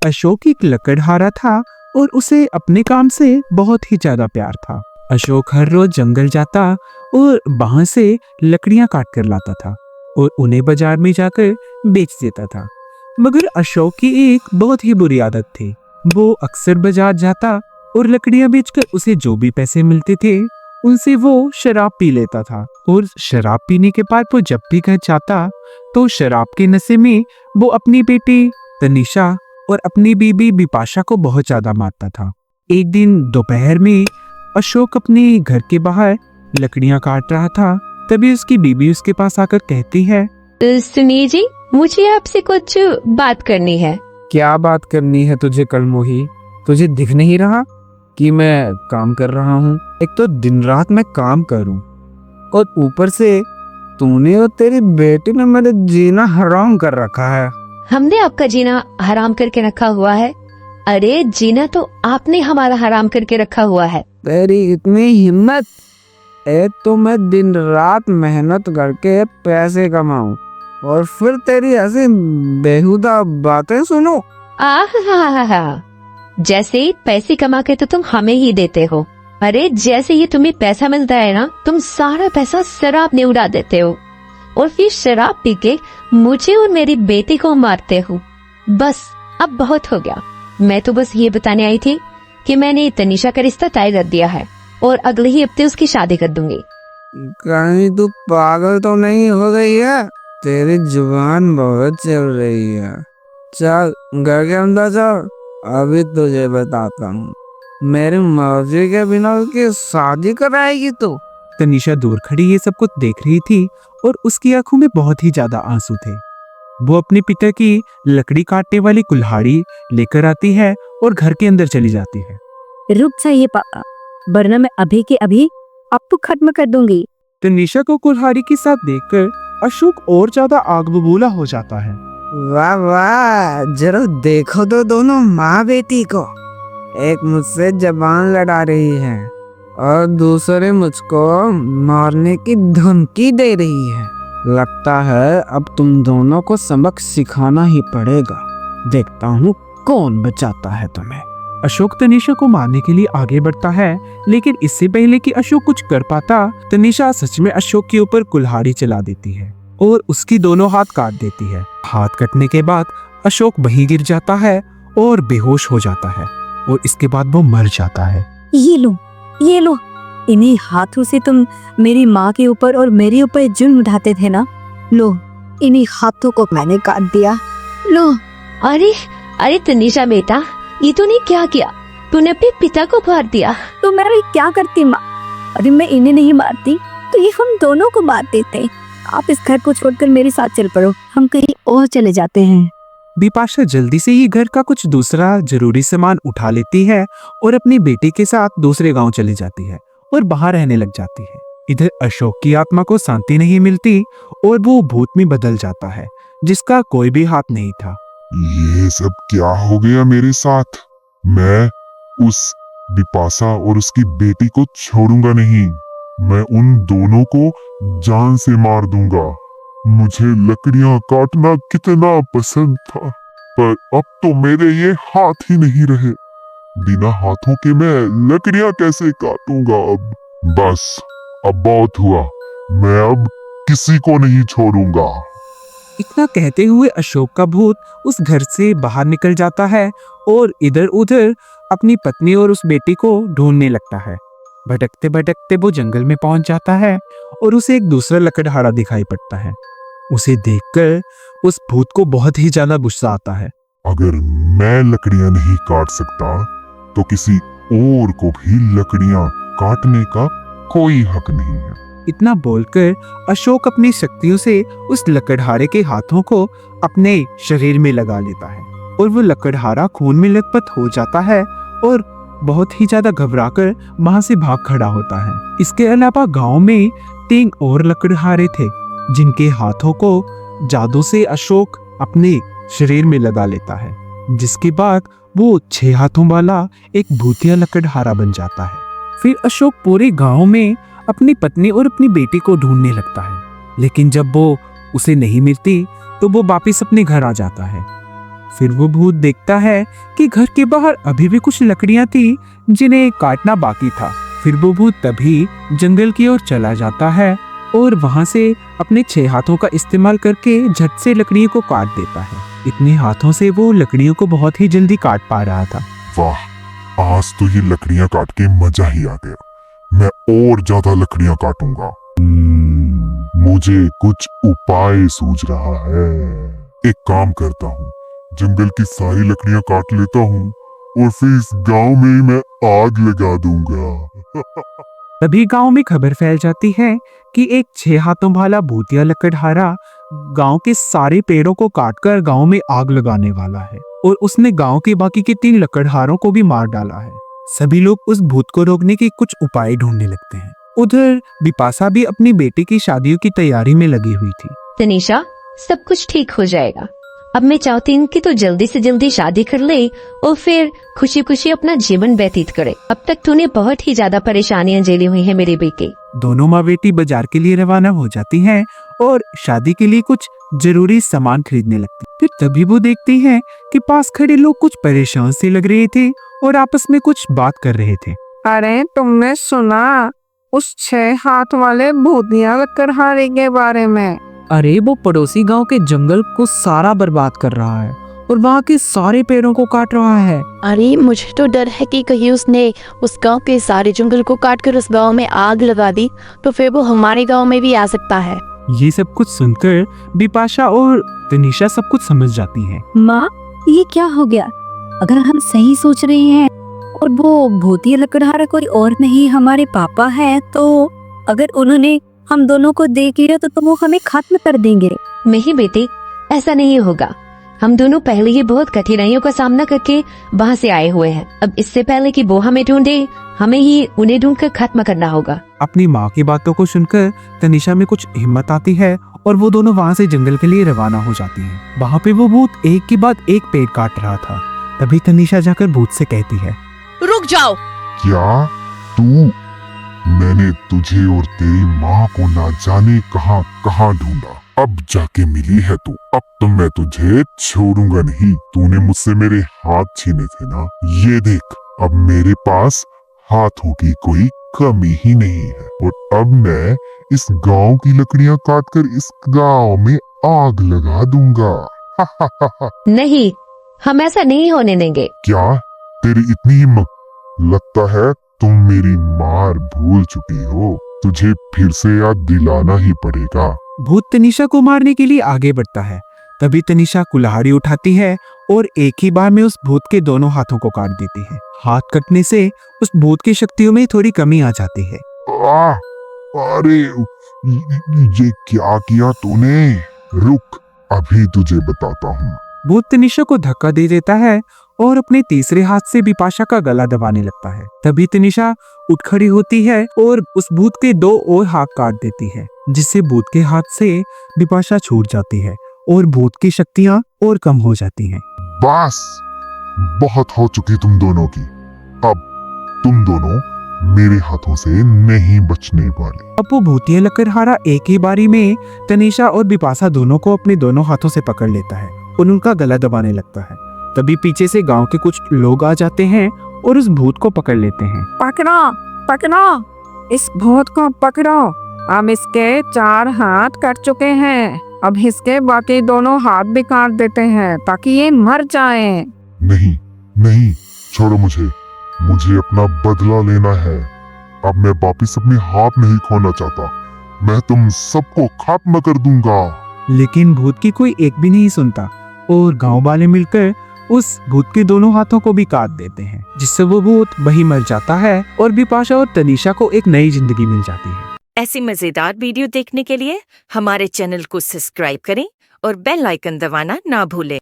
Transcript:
अशोक एक लकड़हारा था और उसे अपने काम से बहुत ही ज्यादा प्यार था। अशोक हर रोज जंगल जाता और वहां से लकड़ियां काट कर लाता था और उन्हें बाजार में जाकर बेच देता था। मगर अशोक की एक बहुत ही बुरी आदत थी। वो अक्सर बाजार जाता और लकड़ियां बेचकर उसे जो भी पैसे मिलते थे उनसे वो शराब पी लेता था। और शराब पीने के बाद वो जब भी घर जाता तो शराब के नशे में वो अपनी बेटी तनिषा और अपनी बीबी बिपाशा को बहुत ज्यादा मारता था। एक दिन दोपहर में अशोक अपने घर के बाहर लकड़ियां काट रहा था, तभी उसकी बीबी उसके पास आकर कहती है, सुनिए जी, मुझे आपसे कुछ बात करनी है। क्या बात करनी है तुझे कलमोही? तुझे दिख नहीं रहा कि मैं काम कर रहा हूँ? एक तो दिन रात मैं काम करूँ और ऊपर से तूने और तेरी बेटी ने मेरे जीना हराम कर रखा है। हमने आपका जीना हराम करके रखा हुआ है? अरे जीना तो आपने हमारा हराम करके रखा हुआ है। तेरी इतनी हिम्मत! एक तो मैं दिन रात मेहनत करके पैसे कमाऊं और फिर तेरी ऐसी बेहुदा बातें सुनो। आहा, जैसे पैसे कमा के तो तुम हमें ही देते हो। अरे जैसे ही तुम्हें पैसा मिलता है ना, तुम सारा पैसा शराब में उड़ा देते हो और फिर शराब पी के मुझे और मेरी बेटी को मारते हो। बस अब बहुत हो गया। मैं तो बस ये बताने आई थी कि मैंने तनिषा का रिश्ता तय कर दिया है और अगले ही हफ्ते उसकी शादी कर दूंगी। कहीं तू पागल तो नहीं हो गई है? तेरी जुबान बहुत चल रही है। चल घर के अंदर चल, अभी तुझे बताता हूँ। मेरी मर्जी के बिना उसकी शादी कराएगी तो? तनिषा दूर खड़ी ये सब कुछ देख रही थी और उसकी आंखों में बहुत ही ज्यादा आंसू थे। वो अपने पिता की लकड़ी काटने वाली कुल्हाड़ी लेकर आती है और घर के अंदर चली जाती है। रुक जाइए पापा, वरना मैं अभी के अभी आपको खत्म कर दूंगी। तनिषा को कुल्हाड़ी के साथ देखकर अशोक और ज्यादा आग बबूला हो जाता है। वाह वाह, जरा देखो तो दोनों माँ बेटी को। एक मुझसे जबान लड़ा रही है और दूसरे मुझको मारने की धमकी दे रही है। लगता है अब तुम दोनों को सबक सिखाना ही पड़ेगा। देखता हूँ कौन बचाता है तुम्हें। अशोक तनिषा को मारने के लिए आगे बढ़ता है, लेकिन इससे पहले कि अशोक कुछ कर पाता, तनिषा सच में अशोक के ऊपर कुल्हाड़ी चला देती है और उसकी दोनों हाथ काट देती है। हाथ कटने के बाद अशोक वहीं गिर जाता है और बेहोश हो जाता है और इसके बाद वो मर जाता है। ये लो, इन्हीं हाथों से तुम मेरी माँ के ऊपर और मेरे ऊपर जुल्म उठाते थे ना। लो, इन्हीं हाथों को मैंने काट दिया। लो। अरे तनिषा बेटा, ये तूने क्या किया? तूने अपने पिता को मार दिया। तो मैं क्या करती माँ? अरे मैं इन्हें नहीं मारती तो ये हम दोनों को मार देते। आप इस घर को छोड़कर मेरे साथ चल पड़ो, हम कहीं और चले जाते हैं। बिपाशा जल्दी से ही घर का कुछ दूसरा जरूरी सामान उठा लेती है और अपनी बेटी के साथ दूसरे गांव चली जाती है और बाहर रहने लग जाती है। इधर अशोक की आत्मा को शांति नहीं मिलती और वो भूत में बदल जाता है जिसका कोई भी हाथ नहीं था। ये सब क्या हो गया मेरे साथ? मैं उस बिपाशा और उसकी बेटी को छोड़ूंगा नहीं। मैं उन दोनों को जान से मार दूंगा। मुझे लकड़ियां काटना कितना पसंद था, पर अब तो मेरे ये हाथ ही नहीं रहे। बिना हाथों के मैं लकड़ियां कैसे काटूंगा? बस अब बहुत हुआ। मैं अब किसी को नहीं छोड़ूंगा। इतना कहते हुए अशोक का भूत उस घर से बाहर निकल जाता है और इधर उधर अपनी पत्नी और उस बेटी को ढूंढने लगता है। भटकते भटकते वो जंगल में पहुंच जाता है और उसे एक दूसरा लकड़हारा दिखाई पड़ता है। उसे देखकर उस भूत को बहुत ही ज्यादा गुस्सा आता है। अगर मैं लकड़ियां नहीं काट सकता तो किसी और को भी लकड़ियां काटने का कोई हक नहीं है। इतना बोलकर अशोक अपनी शक्तियों से उस लकड़हारे के हाथों को अपने शरीर में लगा लेता है और वो लकड़हारा खून में लथपथ हो जाता है और बहुत ही ज्यादा घबराकर वहां से भाग खड़ा होता है। इसके अलावा गांव में 3 और लकड़हारे थे जिनके हाथों को जादू से अशोक अपने शरीर में लगा लेता है, जिसके बाद वो 6 हाथों वाला एक भूतिया लकड़हारा बन जाता है। फिर अशोक पूरे गांव में अपनी पत्नी और अपनी बेटी को ढूंढने लगता है, लेकिन जब वो उसे नहीं मिलती तो वो वापस अपने घर आ जाता है। फिर वो भूत देखता है कि घर के बाहर अभी भी कुछ लकड़ियां थी जिन्हें काटना बाकी था। फिर वो भूत तभी जंगल की ओर चला जाता है और वहां से अपने 6 हाथों का इस्तेमाल करके झट से लकड़ियों को काट देता है। इतने हाथों से वो लकड़ियों को बहुत ही जल्दी काट पा रहा था। वाह, आज तो ये लकड़ियां काट के मजा ही आ गया। मैं और ज्यादा लकड़ियां काटूंगा। मुझे कुछ उपाय सूझ रहा है। एक काम करता हूँ, जंगल की सारी लकड़ियां काट लेता हूँ और फिर इस गांव में ही मैं आग लगा दूंगा। तभी गांव में खबर फैल जाती है कि एक 6 हाथों वाला भूतिया लकड़हारा गांव के सारे पेड़ों को काटकर गांव में आग लगाने वाला है और उसने गांव के बाकी के 3 लकड़हारों को भी मार डाला है। सभी लोग उस भूत को रोकने के कुछ उपाय ढूंढने लगते हैं। उधर बिपाशा भी अपनी बेटी की शादियों की तैयारी में लगी हुई थी। तनीषा, सब कुछ ठीक हो जाएगा। अब मैं चाहती हूँ कि तू जल्दी से जल्दी शादी कर ले और फिर खुशी खुशी अपना जीवन व्यतीत करे। अब तक तूने बहुत ही ज्यादा परेशानियां झेली हुई है मेरे बेटे। दोनों माँ बेटी बाजार के लिए रवाना हो जाती हैं और शादी के लिए कुछ जरूरी सामान खरीदने लगती। फिर तभी वो देखती हैं कि पास खड़े लोग कुछ परेशान से लग रहे थे और आपस में कुछ बात कर रहे थे। अरे, तुमने सुना उस 6 हाथ वाले भूतिया लकड़हारे के बारे में? अरे, वो पड़ोसी गांव के जंगल को सारा बर्बाद कर रहा है और वहाँ के सारे पेड़ों को काट रहा है। अरे, मुझे तो डर है कि कहीं उसने उस गांव के सारे जंगल को काटकर उस गांव में आग लगा दी तो फिर वो हमारे गांव में भी आ सकता है। ये सब कुछ सुनकर बिपाशा और तनीषा सब कुछ समझ जाती हैं। माँ, ये क्या हो गया? अगर हम सही सोच रहे हैं और वो भूतिया लकड़हारा कोई और नहीं हमारे पापा है, तो अगर उन्होंने हम दोनों को देख लिया तो वो हमें खत्म कर देंगे। नहीं बेटे, ऐसा नहीं होगा। हम दोनों पहले ही बहुत कठिनाइयों का सामना करके वहाँ से आए हुए हैं। अब इससे पहले कि वो हमें ढूंढे, हमें ही उन्हें ढूंढकर खत्म करना होगा। अपनी माँ की बातों को सुनकर तनीषा में कुछ हिम्मत आती है और वो दोनों वहाँ से जंगल के लिए रवाना हो जाती हैं। वहाँ पे वो भूत एक के बाद एक पेड़ काट रहा था। तभी तनीषा जाकर भूत से कहती है, रुक जाओ। क्या तू? मैंने तुझे और तेरी माँ को ना जाने कहाँ कहाँ ढूंढा, अब जाके मिली है तू। अब तो मैं तुझे छोड़ूंगा नहीं। तूने मुझसे मेरे हाथ छीने थे ना, ये देख अब मेरे पास हाथों की कोई कमी ही नहीं है और अब मैं इस गांव की लकड़ियां काटकर इस गांव में आग लगा दूंगा। नहीं, हम ऐसा नहीं होने देंगे। क्या तेरी इतनी हिम्मत? लगता है तुम मेरी मार भूल चुकी हो। तुझे फिर से याद दिलाना ही पड़ेगा। भूत तनीषा को मारने के लिए आगे बढ़ता है। तभी तनीषा कुल्हाड़ी उठाती है और एक ही बार में उस भूत के दोनों हाथों को काट देती है। हाथ कटने से उस भूत की शक्तियों में थोड़ी कमी आ जाती है। अरे, ये क्या किया तूने? रुक, अभी तुझे बताता हूँ। भूत तनीषा को धक्का दे देता है और अपने तीसरे हाथ से बिपाशा का गला दबाने लगता है। तभी तनीषा उठ खड़ी होती है और उस भूत के 2 और हाथ काट देती है, जिससे भूत के हाथ से बिपाशा छूट जाती है और भूत की शक्तियाँ और कम हो जाती हैं। बस, बहुत हो चुकी तुम दोनों की। अब तुम दोनों मेरे हाथों से नहीं बचने वाले। अब वो भूतिया लकड़हारा एक ही बारी में तनीषा और बिपाशा दोनों को अपने दोनों हाथों से पकड़ लेता है और उनका गला दबाने लगता है। तभी पीछे से गांव के कुछ लोग आ जाते हैं और उस भूत को पकड़ लेते हैं। पकड़ो, पकड़ो, इस भूत को पकड़ो। अब इसके 4 हाथ कट चुके हैं। अब इसके बाकी दोनों हाथ भी काट देते हैं ताकि ये मर जाए। नहीं नहीं, छोड़ो मुझे। मुझे अपना बदला लेना है। अब मैं वापिस अपने हाथ नहीं खोना चाहता। मैं तुम सबको खत्म कर दूंगा। लेकिन भूत की कोई एक भी नहीं सुनता और गांव वाले मिलकर उस भूत के दोनों हाथों को भी काट देते हैं, जिससे वो भूत वही मर जाता है और बिपाशा और तनीषा को एक नई जिंदगी मिल जाती है। ऐसी मजेदार वीडियो देखने के लिए हमारे चैनल को सब्सक्राइब करें और बेल आइकन दबाना ना भूलें।